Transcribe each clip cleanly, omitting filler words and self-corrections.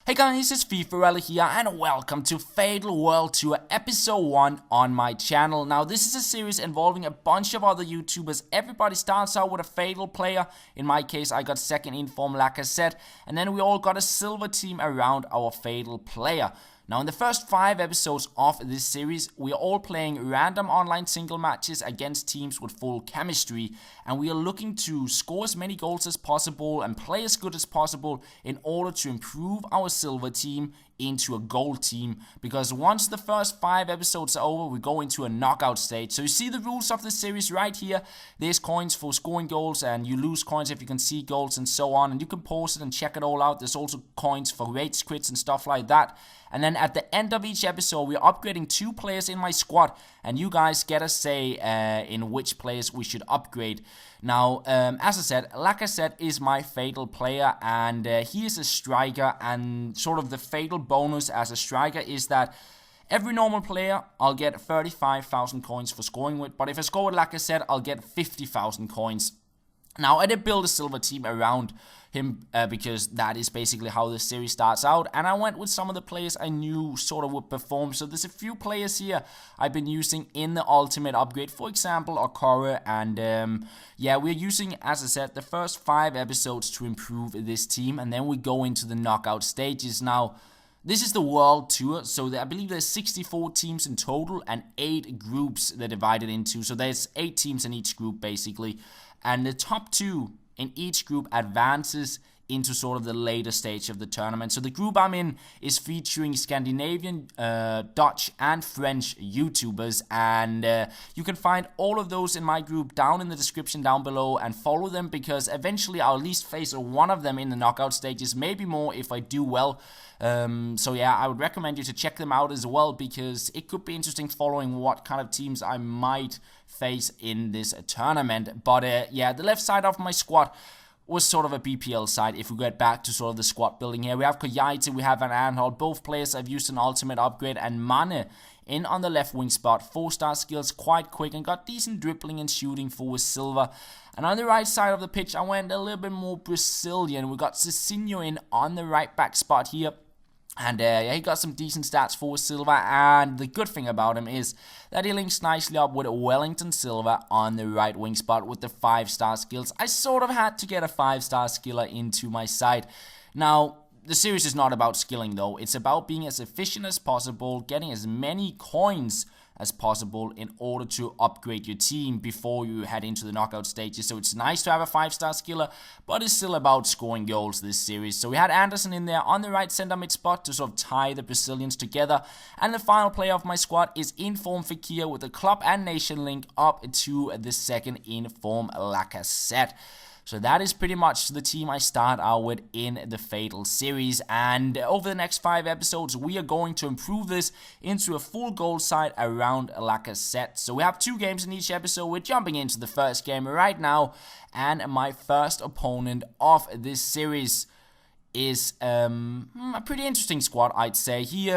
Hey guys, it's FifaRalle here and welcome to Fatal World Tour episode 1 on my channel. Now this is a series involving a bunch of other YouTubers. Everybody starts out with a Fatal player. In my case I got second in form like I said, and then we all got a silver team around our Fatal player. Now in the first 5 episodes of this series, we are all playing random online single matches against teams with full chemistry, and we are looking to score as many goals as possible and play as good as possible in order to improve our silver team into a gold team, because once the first 5 episodes are over, we go into a knockout stage. So you see the rules of the series right here. There's coins for scoring goals, and you lose coins if you can see goals and so on, and you can pause it and check it all out. There's also coins for rage quits and stuff like that. And then at the end of each episode, we're upgrading 2 players in my squad, and you guys get a say in which players we should upgrade. Now, like I said, is my Fatal player, and he is a striker, and sort of the Fatal bonus as a striker is that every normal player, I'll get 35,000 coins for scoring with, but if I score with, like I said, I'll get 50,000 coins. Now, I did build a silver team around him because that is basically how the series starts out, and I went with some of the players I knew sort of would perform. So there's a few players here I've been using in the ultimate upgrade, for example Okora, and yeah, we're using, as I said, the first 5 episodes to improve this team, and then we go into the knockout stages. Now this is the World Tour, so I believe there's 64 teams in total and 8 groups they're divided into, so there's 8 teams in each group basically, and the top 2 in each group advances into sort of the later stage of the tournament. So the group I'm in is featuring Scandinavian, Dutch and French YouTubers, and you can find all of those in my group down in the description down below and follow them, because eventually I'll at least face one of them in the knockout stages, maybe more if I do well. So yeah, I would recommend you to check them out as well, because it could be interesting following what kind of teams I might face in this tournament. But yeah, the left side of my squad was sort of a BPL side. If we get back to sort of the squad building here, we have Koyaite, we have Van Aanholt, both players I've used an ultimate upgrade, and Mane in on the left wing spot, 4-star skills, quite quick, and got decent dribbling and shooting for silver. And on the right side of the pitch, I went a little bit more Brazilian. We got Cicinho in on the right back spot here. And yeah, he got some decent stats for Silva, and the good thing about him is that he links nicely up with Wellington Silva on the right wing spot with the 5-star skills. I sort of had to get a 5-star skiller into my side. Now, the series is not about skilling though, it's about being as efficient as possible, getting as many coins as possible in order to upgrade your team before you head into the knockout stages. So it's nice to have a 5-star skiller, but it's still about scoring goals this series. So we had Anderson in there on the right center mid spot to sort of tie the Brazilians together. And the final player of my squad is in form Fekir with the club and nation link up to the second in form Lacazette. So that is pretty much the team I start out with in the Fatal series, and over the next 5 episodes we are going to improve this into a full goal side around Lacazette. So we have 2 games in each episode. We're jumping into the first game right now, and my first opponent of this series is a pretty interesting squad, I'd say. He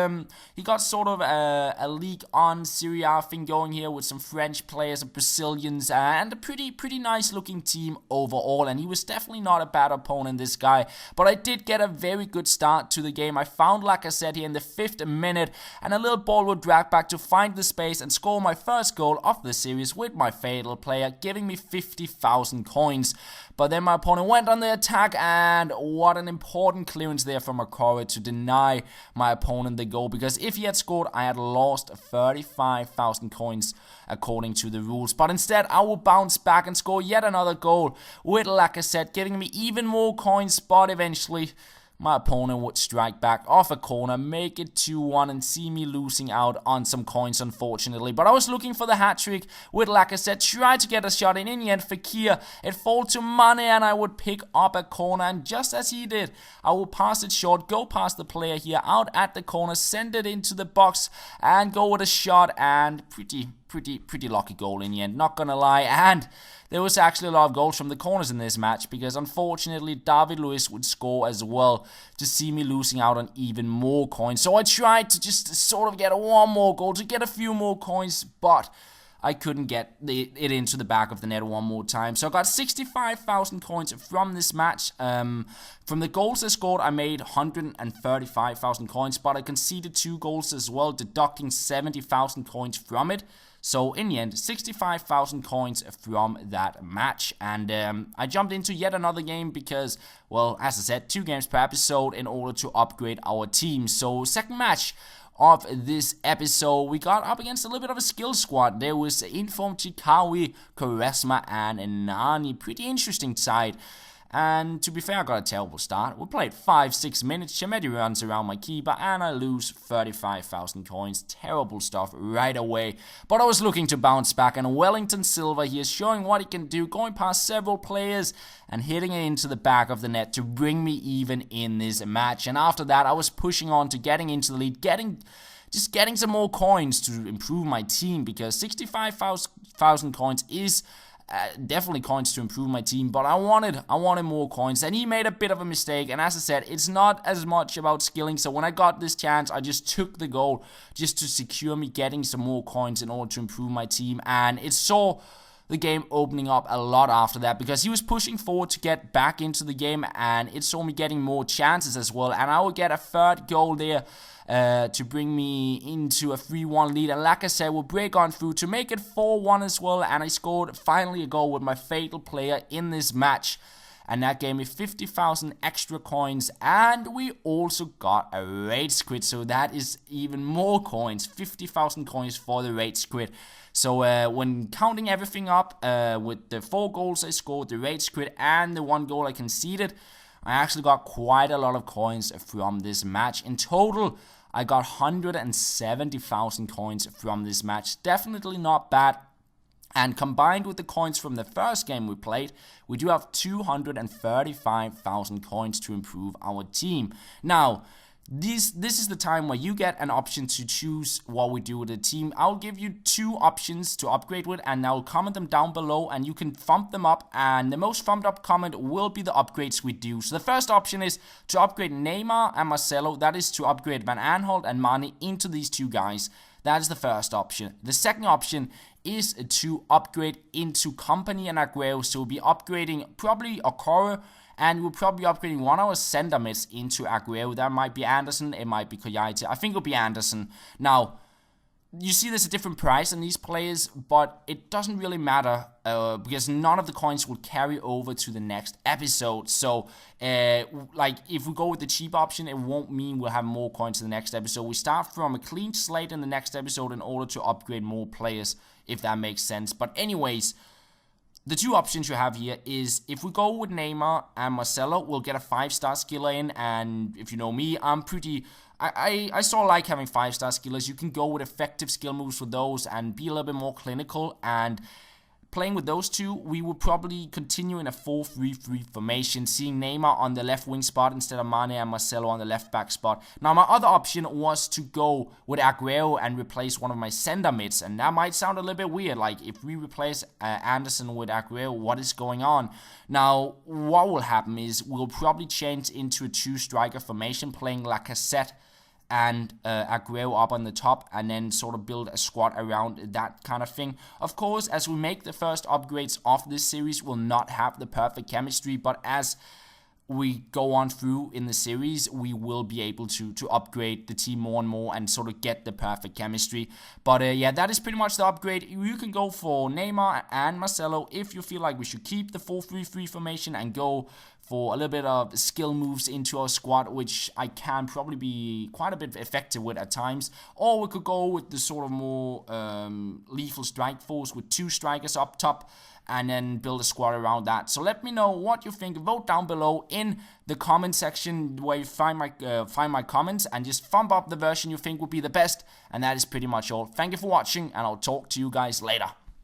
got sort of a League on Serie A thing going here with some French players and Brazilians, and a pretty nice looking team overall, and he was definitely not a bad opponent, this guy. But I did get a very good start to the game. I found, like I said, here in the 5th minute, and a little ball would drag back to find the space and score my first goal of the series with my Fatal player, giving me 50,000 coins. But then my opponent went on the attack, and what an important clearance there from Okora to deny my opponent the goal, because if he had scored, I had lost 35,000 coins according to the rules. But instead, I will bounce back and score yet another goal with Lacazette, giving me even more coins, but eventually my opponent would strike back off a corner, make it 2-1, and see me losing out on some coins, unfortunately. But I was looking for the hat-trick with Lacazette, tried to get a shot in the end, Fekir, it fall to Mane, and I would pick up a corner, and just as he did, I will pass it short, go past the player here, out at the corner, send it into the box, and go with a shot, and pretty lucky goal in the end, not gonna lie. And there was actually a lot of goals from the corners in this match, because unfortunately David Luiz would score as well to see me losing out on even more coins. So I tried to just sort of get one more goal to get a few more coins, but I couldn't get it into the back of the net one more time. So I got 65,000 coins from this match. From the goals I scored, I made 135,000 coins, but I conceded 2 goals as well, deducting 70,000 coins from it. So in the end, 65,000 coins from that match. And I jumped into yet another game because, well, as I said, 2 games per episode in order to upgrade our team. So second match of this episode, we got up against a little bit of a skill squad. There was Inform, Chikawi, Charisma, and Nani. Pretty interesting side. And to be fair, I got a terrible start. We played 5-6 minutes. Shemedi runs around my keeper, and I lose 35,000 coins. Terrible stuff right away. But I was looking to bounce back, and Wellington Silva, he is showing what he can do, going past several players and hitting it into the back of the net to bring me even in this match. And after that, I was pushing on to getting into the lead, getting some more coins to improve my team, because 65,000 coins is definitely coins to improve my team, but I wanted more coins, and he made a bit of a mistake. And as I said, it's not as much about skilling, so when I got this chance, I just took the goal just to secure me getting some more coins in order to improve my team. And it saw the game opening up a lot after that, because he was pushing forward to get back into the game, and it saw me getting more chances as well, and I would get a third goal there to bring me into a 3-1 lead. And like I said, we'll break on through to make it 4-1 as well, and I scored finally a goal with my fatal player in this match, and that gave me 50,000 extra coins, and we also got a raid squid, so that is even more coins, 50,000 coins for the raid squid. So when counting everything up, with the 4 goals I scored, the raid squid, and the 1 goal I conceded, I actually got quite a lot of coins from this match. In total, I got 170,000 coins from this match. Definitely not bad. And combined with the coins from the first game we played, we do have 235,000 coins to improve our team. Now, this is the time where you get an option to choose what we do with the team. I'll give you 2 options to upgrade with, and I'll comment them down below, and you can thumb them up, and the most thumbed up comment will be the upgrades we do. So the first option is to upgrade Neymar and Marcelo. That is to upgrade Van Aanholt and Mane into these 2 guys. That is the first option. The second option is to upgrade into Company and Aguero. So we'll be upgrading probably Okoro, and we'll probably be upgrading one of our center mids into Aguero. That might be Anderson, it might be Koyate. I think it'll be Anderson. Now, you see there's a different price on these players, but it doesn't really matter because none of the coins will carry over to the next episode. So, like, if we go with the cheap option, it won't mean we'll have more coins in the next episode. We start from a clean slate in the next episode in order to upgrade more players, if that makes sense. But anyways, the 2 options you have here is, if we go with Neymar and Marcelo, we'll get a 5-star skiller in, and if you know me, I'm pretty... I sort of like having 5-star skillers. You can go with effective skill moves for those and be a little bit more clinical, and playing with those 2, we would probably continue in a 4-3-3 formation, seeing Neymar on the left wing spot instead of Mane and Marcelo on the left back spot. Now, my other option was to go with Aguero and replace one of my center mids, and that might sound a little bit weird, like if we replace Anderson with Aguero, what is going on? Now, what will happen is we'll probably change into a 2-striker formation, playing Lacazette and Aguero up on the top, and then sort of build a squad around that kind of thing. Of course, as we make the first upgrades of this series, we'll not have the perfect chemistry, but as we go on through in the series, we will be able to upgrade the team more and more and sort of get the perfect chemistry. But yeah, that is pretty much the upgrade. You can go for Neymar and Marcelo if you feel like we should keep the 4-3-3 formation and go for a little bit of skill moves into our squad, which I can probably be quite a bit effective with at times. Or we could go with the sort of more lethal strike force with 2 strikers up top, and then build a squad around that. So let me know what you think. Vote down below in the comment section where you find my comments, and just thumb up the version you think would be the best. And that is pretty much all. Thank you for watching, and I'll talk to you guys later.